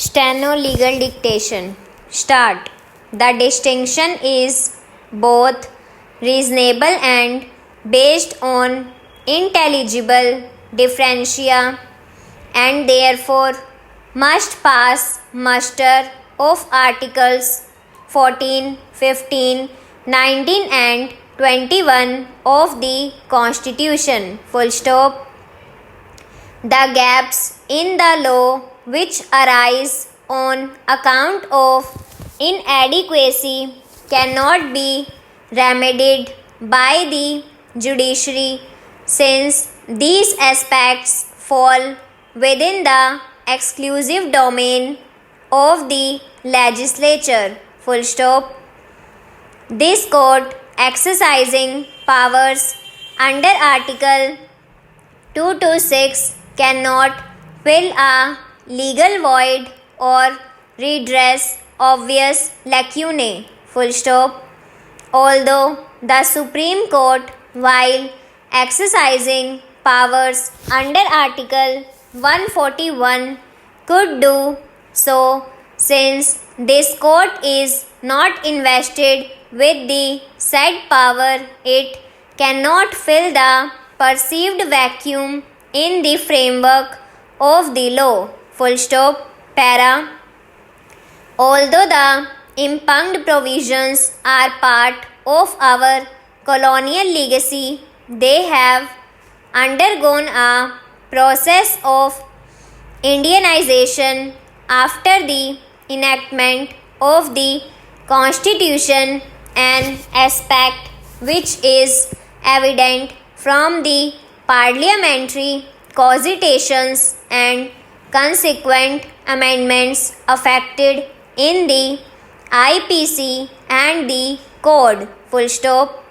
Steno legal dictation. Start. The distinction is both reasonable and based on intelligible differentia and therefore must pass muster of Articles 14, 15, 19 and 21 of the Constitution. Full stop. The gaps in the law which arise on account of inadequacy cannot be remedied by the judiciary, since these aspects fall within the exclusive domain of the legislature. Full stop. This court, exercising powers under Article 226, cannot fill a legal void or redress obvious lacunae. Full stop. Although the Supreme Court, while exercising powers under Article 141, could do so, since this court is not invested with the said power, it cannot fill the perceived vacuum in the framework of the law. Full stop. Para. Although the impugned provisions are part of our colonial legacy, they have undergone a process of Indianization after the enactment of the Constitution, an aspect which is evident from the parliamentary cogitations and consequent amendments effected in the IPC and the Code. Full stop.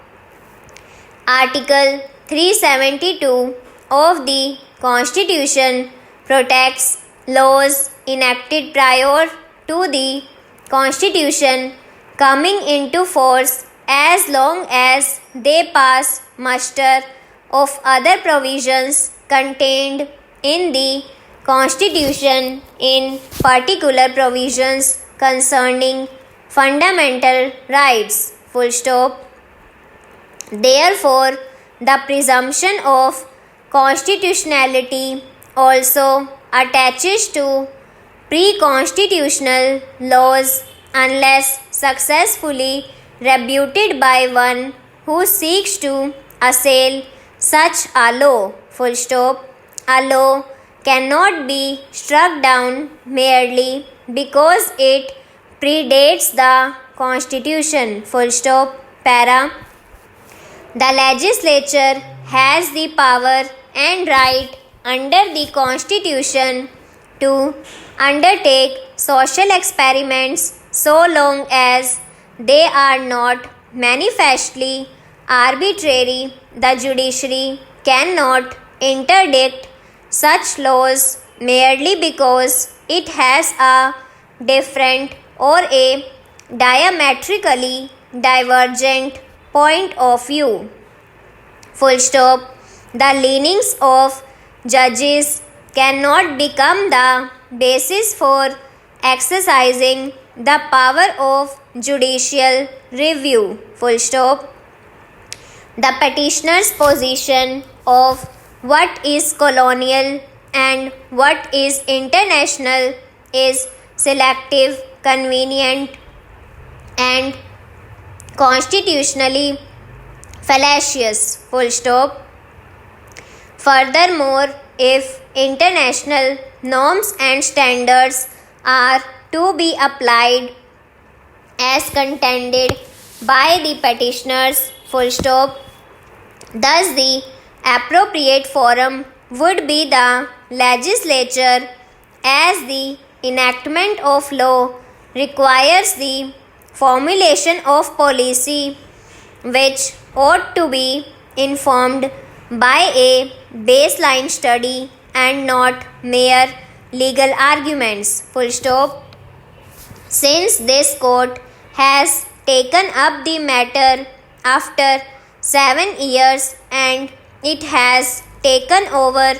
Article 372 of the Constitution protects laws enacted prior to the Constitution coming into force as long as they pass muster of other provisions contained in the Constitution, in particular provisions concerning fundamental rights. Full stop. Therefore, the presumption of constitutionality also attaches to pre-constitutional laws unless successfully rebutted by one who seeks to assail such a law. Full stop. A law cannot be struck down merely because it predates the Constitution. Full stop. Para. The legislature has the power and right under the Constitution to undertake social experiments so long as they are not manifestly arbitrary. The judiciary cannot interdict such laws merely because it has a different or a diametrically divergent point of view. Full stop. The leanings of judges cannot become the basis for exercising the power of judicial review. Full stop. The petitioner's position of what is colonial and what is international is selective, convenient, and constitutionally fallacious. Full stop. Furthermore, if international norms and standards are to be applied as contended by the petitioners, full stop, thus the appropriate forum would be the legislature, as the enactment of law requires the formulation of policy which ought to be informed by a baseline study and not mere legal arguments. Full stop. Since this court has taken up the matter after 7 years and it has taken over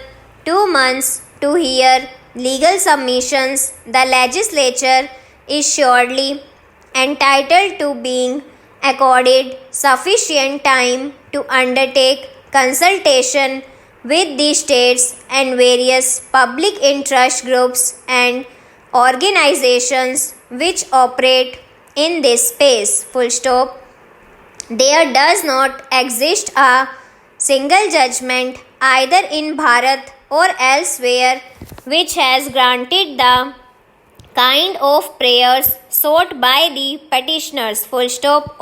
2 months to hear legal submissions, the legislature is surely entitled to being accorded sufficient time to undertake consultation with the states and various public interest groups and organizations which operate in this space. Full stop. There does not exist a single judgment either in Bharat or elsewhere which has granted the kind of prayers sought by the petitioners. Full stop.